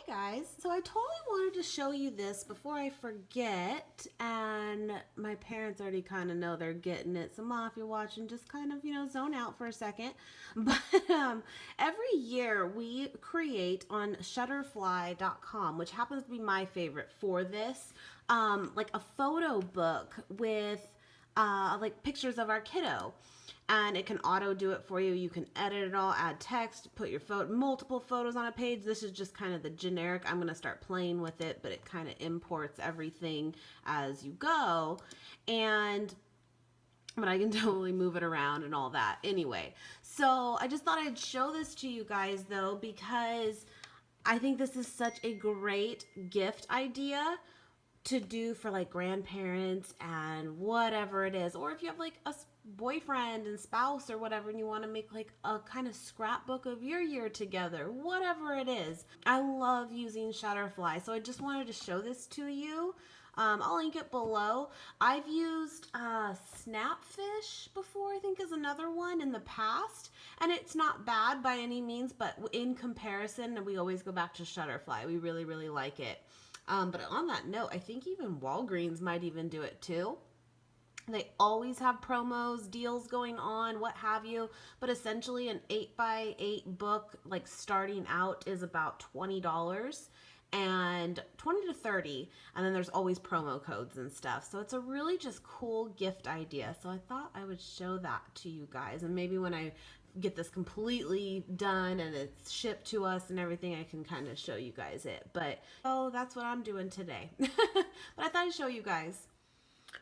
Hey guys, so I totally wanted to show you this before I forget, and my parents already kind of know they're getting it. So mom, if you're watching, just kind of, zone out for a second. But every year we create on Shutterfly.com, which happens to be my favorite for this, like a photo book with like pictures of our kiddo, and it can auto do it for you. You can edit it all, add text, put your multiple photos on a page. This is just kind of the generic. I'm going to start playing with it, but it kind of imports everything as you go. But I can totally move it around and all that. Anyway, so I just thought I'd show this to you guys though, because I think this is such a great gift idea to do for like grandparents and whatever it is, or if you have like a boyfriend and spouse or whatever and you want to make like a kind of scrapbook of your year together, whatever it is. I love using Shutterfly, so I just wanted to show this to you. I'll link it below. I've used Snapfish before, I think is another one in the past, and it's not bad by any means, but in comparison we always go back to Shutterfly. We really like it. But on that note, I think even Walgreens might even do it too. They always have promos, deals going on, what have you. But essentially an 8x8 book, like starting out, is about $20 and 20 to 30. And then there's always promo codes and stuff. So it's a really just cool gift idea. So I thought I would show that to you guys. And maybe when I get this completely done and it's shipped to us and everything, I can kind of show you guys it. But that's what I'm doing today. But I thought I'd show you guys.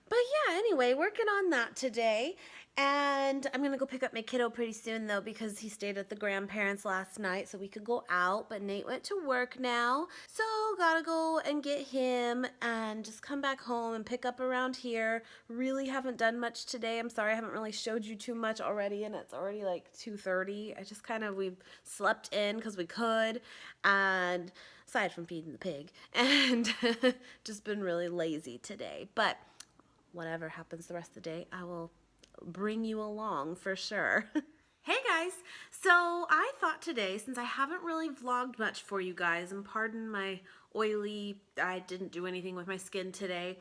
But yeah, anyway, working on that today. And I'm going to go pick up my kiddo pretty soon, though, because he stayed at the grandparents last night so we could go out. But Nate went to work now. So gotta go and get him and just come back home and pick up around here. Really haven't done much today. I'm sorry I haven't really showed you too much already, and it's already like 2:30. I just we've slept in because we could. And aside from feeding the pig. And just been really lazy today. But whatever happens the rest of the day, I will bring you along for sure. Hey guys, so I thought today, since I haven't really vlogged much for you guys, and pardon my oily, I didn't do anything with my skin today,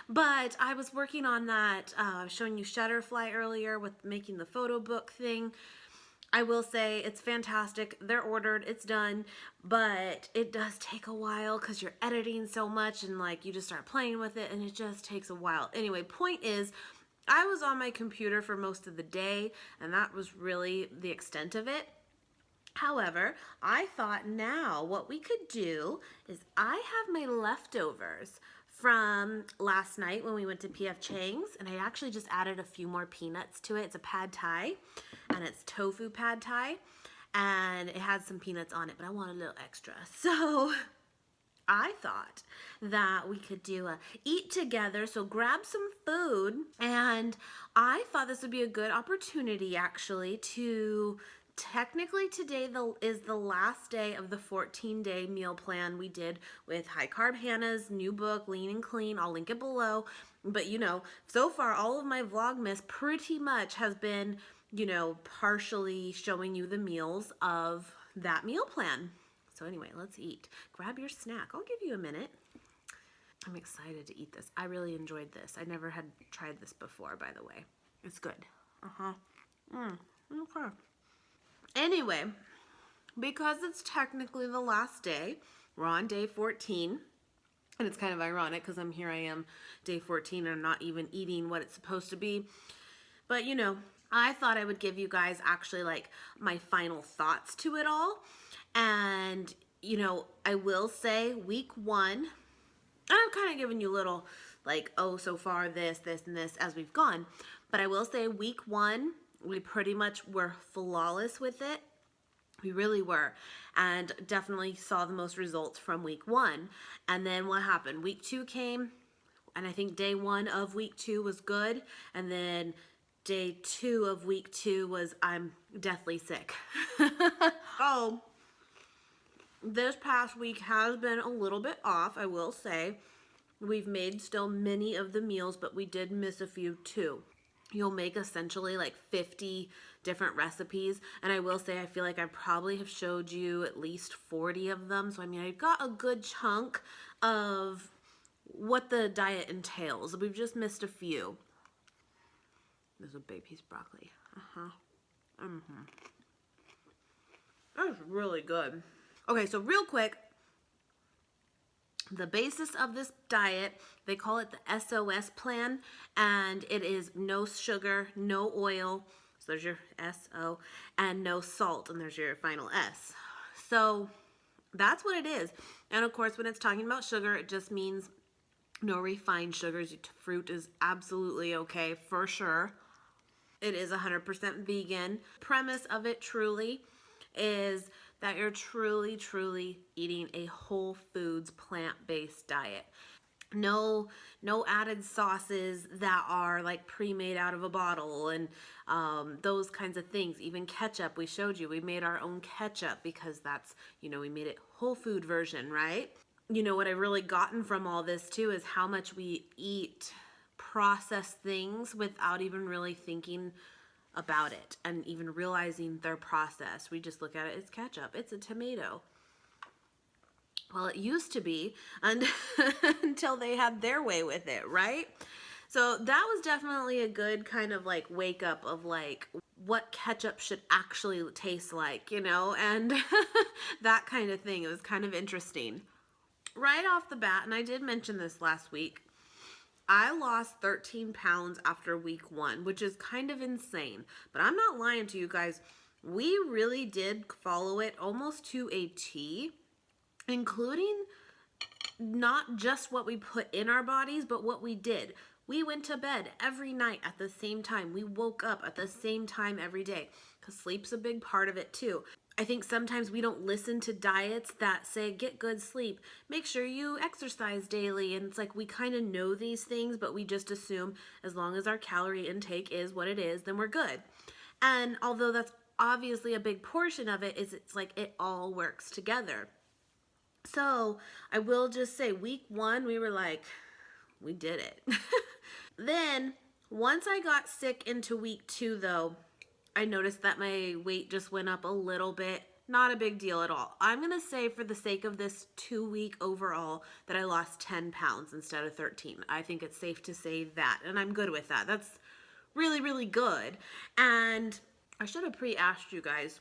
but I was working on that, showing you Shutterfly earlier with making the photo book thing. I will say it's fantastic. They're ordered, it's done, but it does take a while because you're editing so much and like you just start playing with it and it just takes a while. Anyway, point is, I was on my computer for most of the day and that was really the extent of it. However, I thought now what we could do is I have my leftovers from last night when we went to P.F. Chang's, and I actually just added a few more peanuts to it. It's a pad thai, and it's tofu pad thai, and it has some peanuts on it, but I want a little extra. So I thought that we could do a eat together, so grab some food, and I thought this would be a good opportunity actually to technically today is the last day of the 14-day meal plan we did with High Carb Hannah's new book, Lean and Clean. I'll link it below. But so far all of my Vlogmas pretty much has been, partially showing you the meals of that meal plan. So anyway, let's eat. Grab your snack. I'll give you a minute. I'm excited to eat this. I really enjoyed this. I never had tried this before, by the way. It's good. Okay. Anyway, because it's technically the last day, we're on day 14, and it's kind of ironic because I am day 14 and I'm not even eating what it's supposed to be. But I thought I would give you guys actually like my final thoughts to it all. And I will say week 1, and I'm kind of giving you little like, so far this and this as we've gone. But I will say week 1, we pretty much were flawless with it. We really were, and definitely saw the most results from week 1. And then what happened? Week 2 came, and I think day 1 of week 2 was good, and then day 2 of week 2 was I'm deathly sick. So this past week has been a little bit off, I will say. We've made still many of the meals, but we did miss a few too. You'll make essentially like 50 different recipes. And I will say, I feel like I probably have showed you at least 40 of them. So, I mean, I've got a good chunk of what the diet entails. We've just missed a few. There's a big piece of broccoli. That's really good. Okay, so real quick, the basis of this diet, they call it the SOS plan, and it is no sugar, no oil, so there's your S-O, and no salt, and there's your final S. So that's what it is. And of course, when it's talking about sugar, it just means no refined sugars. Fruit is absolutely okay, for sure. It is 100% vegan. Premise of it truly is that you're truly eating a whole foods plant-based diet. No added sauces that are like pre-made out of a bottle and those kinds of things. Even ketchup, we showed you, we made our own ketchup because that's, you know, we made it whole food version, right? You know, what I've really gotten from all this too is how much we eat processed things without even really thinking about it and even realizing they're processed. We just look at it, it's ketchup, it's a tomato. Well, it used to be until they had their way with it, right? So that was definitely a good kind of like wake up of like what ketchup should actually taste like, you know, and that kind of thing. It was kind of interesting. Right off the bat, and I did mention this last week, I lost 13 pounds after week 1, which is kind of insane. But I'm not lying to you guys. We really did follow it almost to a T, including not just what we put in our bodies, but what we did. We went to bed every night at the same time. We woke up at the same time every day because sleep's a big part of it too. I think sometimes we don't listen to diets that say, get good sleep, make sure you exercise daily. And it's like, we kind of know these things, but we just assume as long as our calorie intake is what it is, then we're good. And although that's obviously a big portion of it, it's like it all works together. So I will just say week 1, we were like, we did it. Then once I got sick into week 2 though, I noticed that my weight just went up a little bit. Not a big deal at all. I'm going to say for the sake of this 2-week overall that I lost 10 pounds instead of 13. I think it's safe to say that, and I'm good with that. That's really good. And I should have pre-asked you guys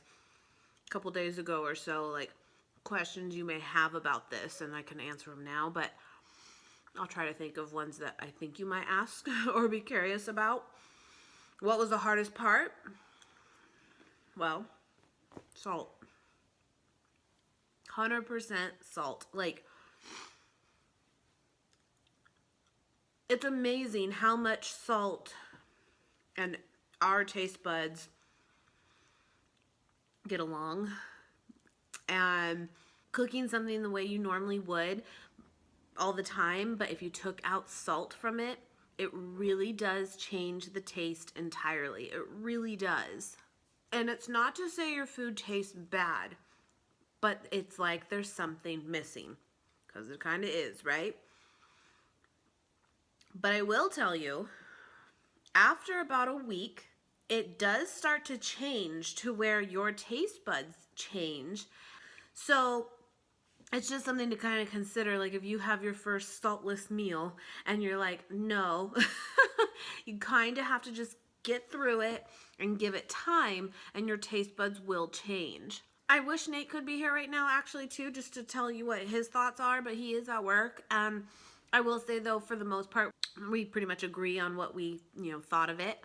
a couple days ago or so, like, questions you may have about this, and I can answer them now, but I'll try to think of ones that I think you might ask or be curious about. What was the hardest part? Well, salt. 100% salt. Like, it's amazing how much salt and our taste buds get along. And cooking something the way you normally would all the time, but if you took out salt from it, it really does change the taste entirely. It really does. And it's not to say your food tastes bad, but it's like there's something missing, because it kind of is, right? But I will tell you, after about a week, it does start to change to where your taste buds change. So it's just something to kind of consider. Like if you have your first saltless meal and you're like, no, you kind of have to just get through it and give it time, and your taste buds will change. I wish Nate could be here right now actually too, just to tell you what his thoughts are, but he is at work. I will say though, for the most part, we pretty much agree on what we, thought of it.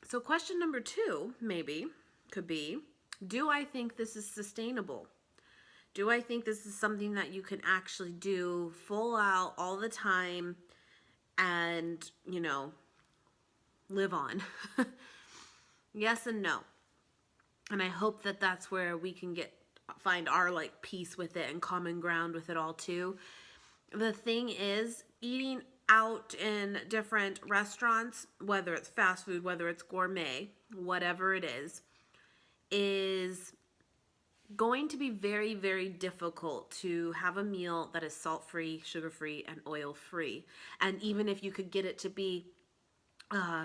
So question number 2 maybe could be, do I think this is sustainable? Do I think this is something that you can actually do full out all the time and, live on? Yes and no. And I hope that that's where we can find our like peace with it and common ground with it all too. The thing is, eating out in different restaurants, whether it's fast food, whether it's gourmet, whatever it is going to be very difficult to have a meal that is salt-free, sugar-free, and oil-free. And even if you could get it to be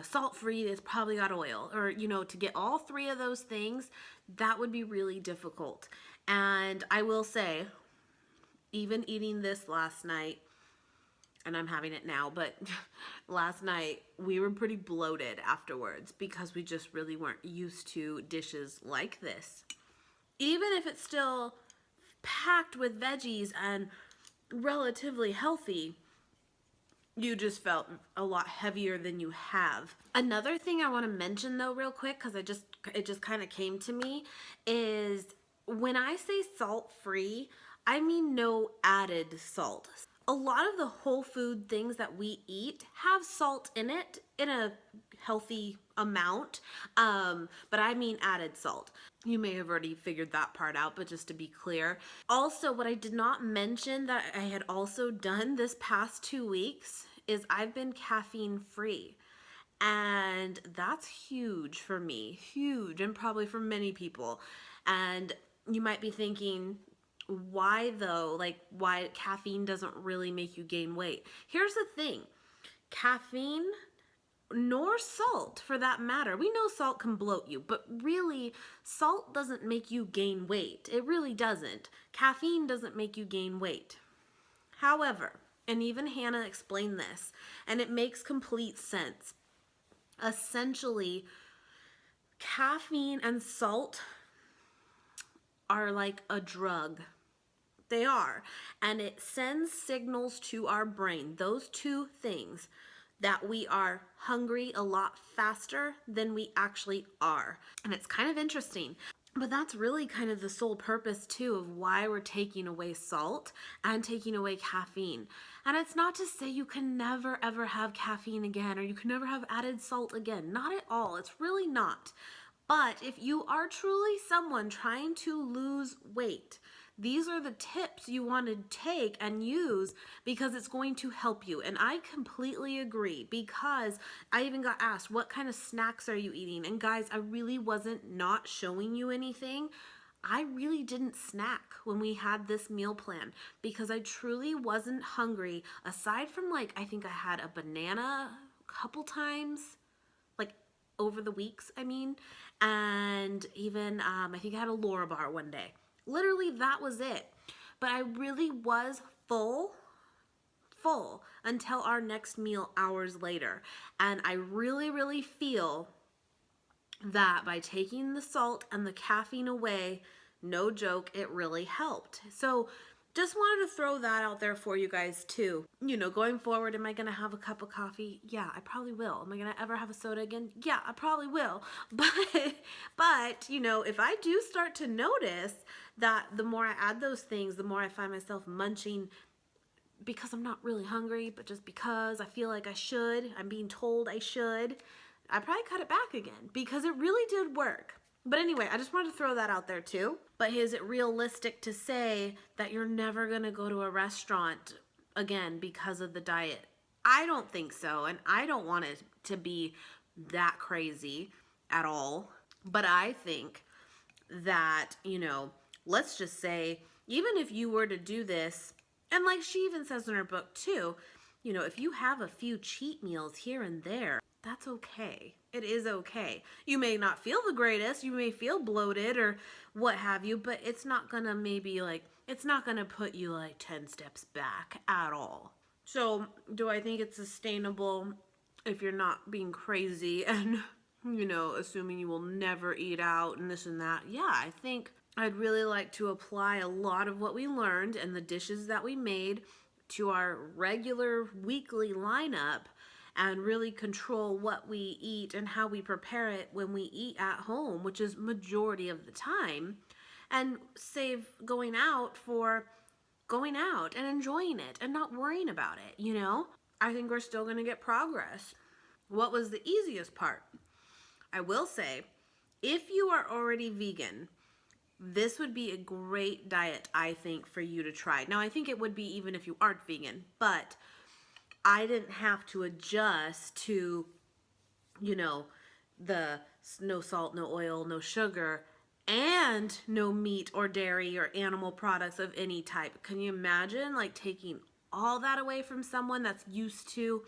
salt-free, it's probably got oil. Or, you know, to get all three of those things, that would be really difficult. And I will say, even eating this last night, and I'm having it now, but last night we were pretty bloated afterwards because we just really weren't used to dishes like this. Even if it's still packed with veggies and relatively healthy, you just felt a lot heavier than you have. Another thing I want to mention though real quick, because it just kind of came to me, is when I say salt free, I mean no added salt. A lot of the whole food things that we eat have salt in it in a healthy amount, but I mean added salt. You may have already figured that part out, but just to be clear. Also, what I did not mention that I had also done this past 2 weeks is I've been caffeine free. And that's huge for me, huge, and probably for many people. And you might be thinking, why though? Like, why caffeine doesn't really make you gain weight? Here's the thing. Caffeine, nor salt for that matter. We know salt can bloat you, but really, salt doesn't make you gain weight. It really doesn't. Caffeine doesn't make you gain weight. However, and even Hannah explained this, and it makes complete sense. Essentially, caffeine and salt are like a drug. They are. And it sends signals to our brain, those two things, that we are hungry a lot faster than we actually are. And it's kind of interesting. But that's really kind of the sole purpose too of why we're taking away salt and taking away caffeine. And it's not to say you can never ever have caffeine again or you can never have added salt again. Not at all. It's really not. But if you are truly someone trying to lose weight, these are the tips you want to take and use because it's going to help you. And I completely agree, because I even got asked, what kind of snacks are you eating? And guys, I really wasn't not showing you anything. I really didn't snack when we had this meal plan because I truly wasn't hungry. Aside from, like, I think I had a banana a couple times, like over the weeks, I mean, and even I think I had a Laura bar one day. Literally, that was it. But I really was full until our next meal hours later. And I really, really feel that by taking the salt and the caffeine away, no joke, it really helped. So just wanted to throw that out there for you guys too. You know, going forward, am I going to have a cup of coffee? Yeah, I probably will. Am I going to ever have a soda again? Yeah, I probably will. But, you know, if I do start to notice that the more I add those things, the more I find myself munching because I'm not really hungry, but just because I feel like I should, I'm being told I should, I probably cut it back again because it really did work. But anyway, I just wanted to throw that out there too. But is it realistic to say that you're never going to go to a restaurant again because of the diet? I don't think so. And I don't want it to be that crazy at all. But I think that, you know, let's just say, even if you were to do this, and like she even says in her book too, you know, if you have a few cheat meals here and there, that's okay. It is okay. You may not feel the greatest, you may feel bloated or what have you, but it's not gonna maybe like, it's not gonna put you like 10 steps back at all. So do I think it's sustainable if you're not being crazy and, you know, assuming you will never eat out and this and that? Yeah, I think I'd really like to apply a lot of what we learned and the dishes that we made to our regular weekly lineup and really control what we eat and how we prepare it when we eat at home, which is majority of the time, and save going out for going out and enjoying it and not worrying about it, you know? I think we're still gonna get progress. What was the easiest part? I will say, if you are already vegan, this would be a great diet, I think, for you to try. Now, I think it would be even if you aren't vegan, but I didn't have to adjust to, you know, the no salt, no oil, no sugar, and no meat or dairy or animal products of any type. Can you imagine, like, taking all that away from someone that's used to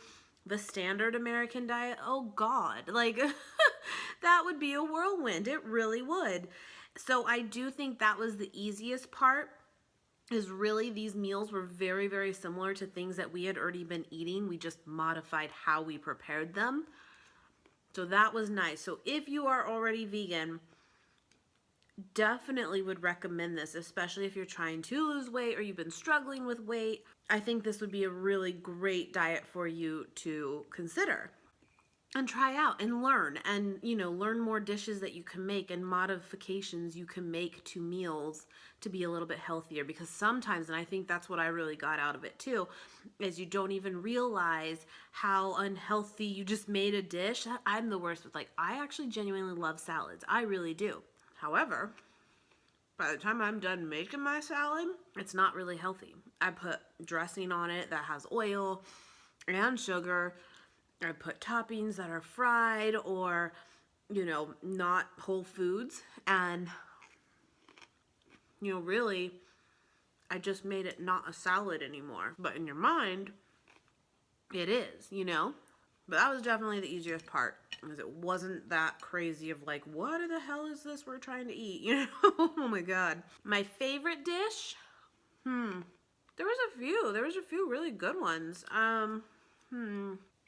the standard American diet, oh God, like that would be a whirlwind. It really would. So I do think that was the easiest part, is really these meals were very, very similar to things that we had already been eating. We just modified how we prepared them. So that was nice. So if you are already vegan, definitely would recommend this, especially if you're trying to lose weight or you've been struggling with weight. I think this would be a really great diet for you to consider and try out and learn, and learn more dishes that you can make and modifications you can make to meals to be a little bit healthier. Because sometimes, and I think that's what I really got out of it too, is you don't even realize how unhealthy you just made a dish. I'm the worst with, like, I actually genuinely love salads. I really do. However, by the time I'm done making my salad, it's not really healthy. I put dressing on it that has oil and sugar. I put toppings that are fried or, not whole foods. And, really, I just made it not a salad anymore. But in your mind, it is, But that was definitely the easiest part, because it wasn't that crazy of like, what the hell is this we're trying to eat, Oh my God. My favorite dish? There was a few really good ones.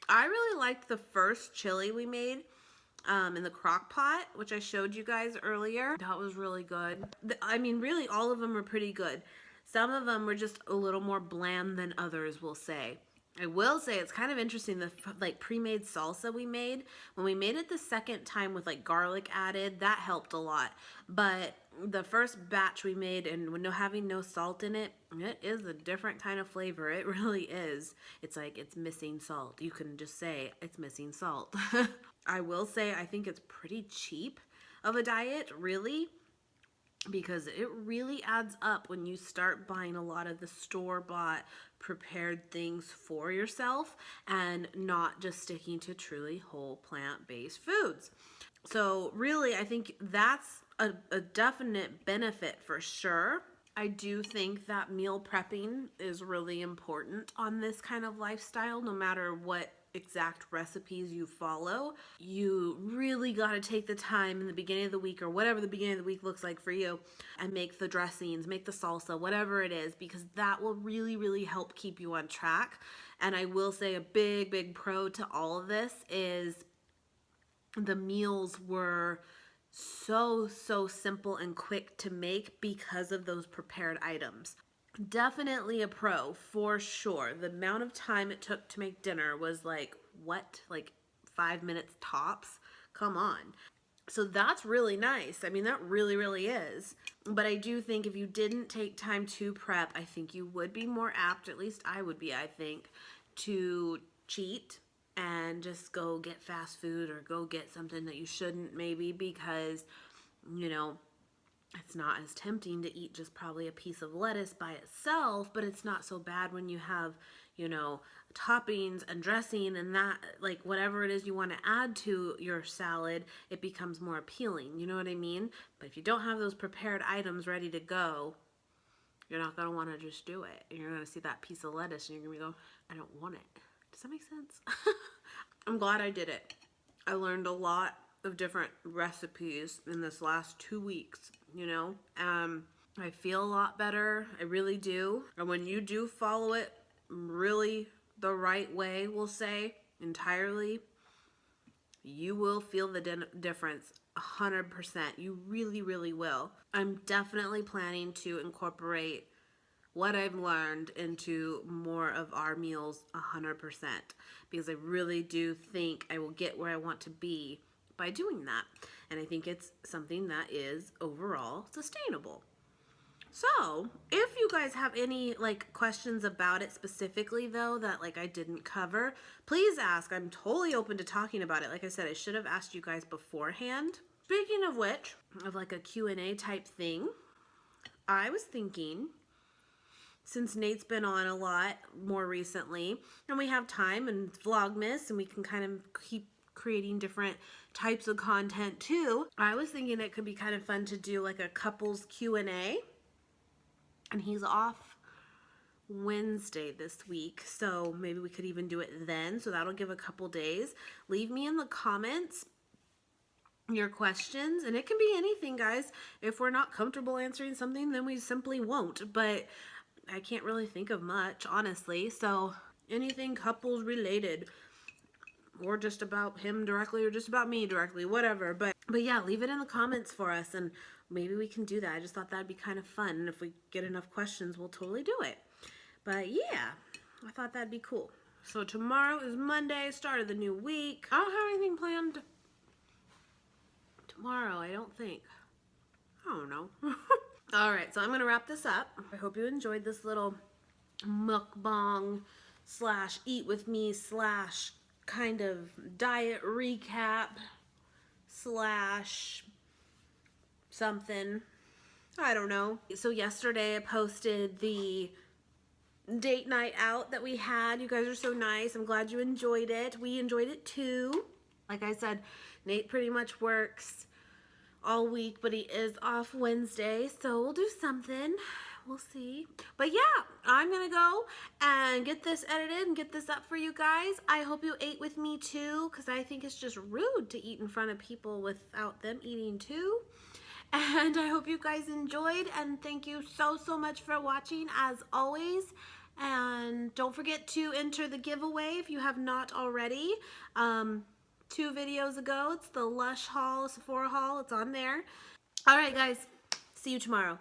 I really liked the first chili we made in the crock pot, which I showed you guys earlier. That was really good. I mean, really, all of them were pretty good. Some of them were just a little more bland than others, we'll say. I will say it's kind of interesting, the like pre-made salsa we made. When we made it the second time with like garlic added, that helped a lot. But the first batch we made, and with having no salt in it, it is a different kind of flavor. It really is. It's like it's missing salt. You can just say it's missing salt. I will say I think it's pretty cheap of a diet, really, because it really adds up when you start buying a lot of the store-bought prepared things for yourself and not just sticking to truly whole plant-based foods. So really, I think that's a definite benefit for sure. I do think that meal prepping is really important on this kind of lifestyle, no matter what exact recipes you follow. You really got to take the time in the beginning of the week, or whatever the beginning of the week looks like for you, and make the dressings, make the salsa, whatever it is, because that will really, really help keep you on track. And I will say a big, big pro to all of this is the meals were so simple and quick to make because of those prepared items. Definitely a pro for sure. The amount of time it took to make dinner was like 5 minutes tops. Come on. So that's really nice. I mean, that really, really is. But I do think if you didn't take time to prep, I think you would be more apt, at least I would be, I think, to cheat and just go get fast food or go get something that you shouldn't, maybe, because, it's not as tempting to eat just probably a piece of lettuce by itself, but it's not so bad when you have, toppings and dressing and that, like, whatever it is you want to add to your salad, it becomes more appealing. You know what I mean? But if you don't have those prepared items ready to go, you're not going to want to just do it. And you're going to see that piece of lettuce and you're going to go, I don't want it. Does that make sense? I'm glad I did it. I learned a lot of different recipes in this last 2 weeks, I feel a lot better. I really do. And when you do follow it really the right way, we'll say, entirely, you will feel the difference 100%. You really, really will. I'm definitely planning to incorporate what I've learned into more of our meals 100%, because I really do think I will get where I want to be by doing that. And I think it's something that is overall sustainable. So if you guys have any questions about it specifically, though, that I didn't cover, please ask. I'm totally open to talking about it. Like I said, I should have asked you guys beforehand. Speaking of which, of a Q&A type thing, I was thinking, since Nate's been on a lot more recently, and we have time and Vlogmas, and we can kind of keep creating different types of content too, I was thinking it could be kind of fun to do a couples Q&A. And he's off Wednesday this week, so maybe we could even do it then, so that'll give a couple days. Leave me in the comments your questions, and it can be anything, guys. If we're not comfortable answering something, then we simply won't, but I can't really think of much, honestly. So anything couples related, or just about him directly, or just about me directly, whatever. But yeah, leave it in the comments for us, and maybe we can do that. I just thought that'd be kind of fun, and if we get enough questions, we'll totally do it. But yeah, I thought that'd be cool. So tomorrow is Monday, start of the new week. I don't have anything planned tomorrow, I don't think. I don't know. All right, so I'm gonna wrap this up. I hope you enjoyed this little mukbang slash eat with me slash kind of diet recap slash something. I don't know. So yesterday I posted the date night out that we had. You guys are so nice. I'm glad you enjoyed it. We enjoyed it too. Like I said, Nate pretty much works all week, but he is off Wednesday, so we'll do something. We'll see. But yeah, I'm gonna go and get this edited and get this up for you guys. I hope you ate with me too, because I think it's just rude to eat in front of people without them eating too. And I hope you guys enjoyed, and thank you so much for watching as always. And don't forget to enter the giveaway if you have not already. 2 videos ago, it's the Lush haul, Sephora haul, it's on there. All right, guys, see you tomorrow.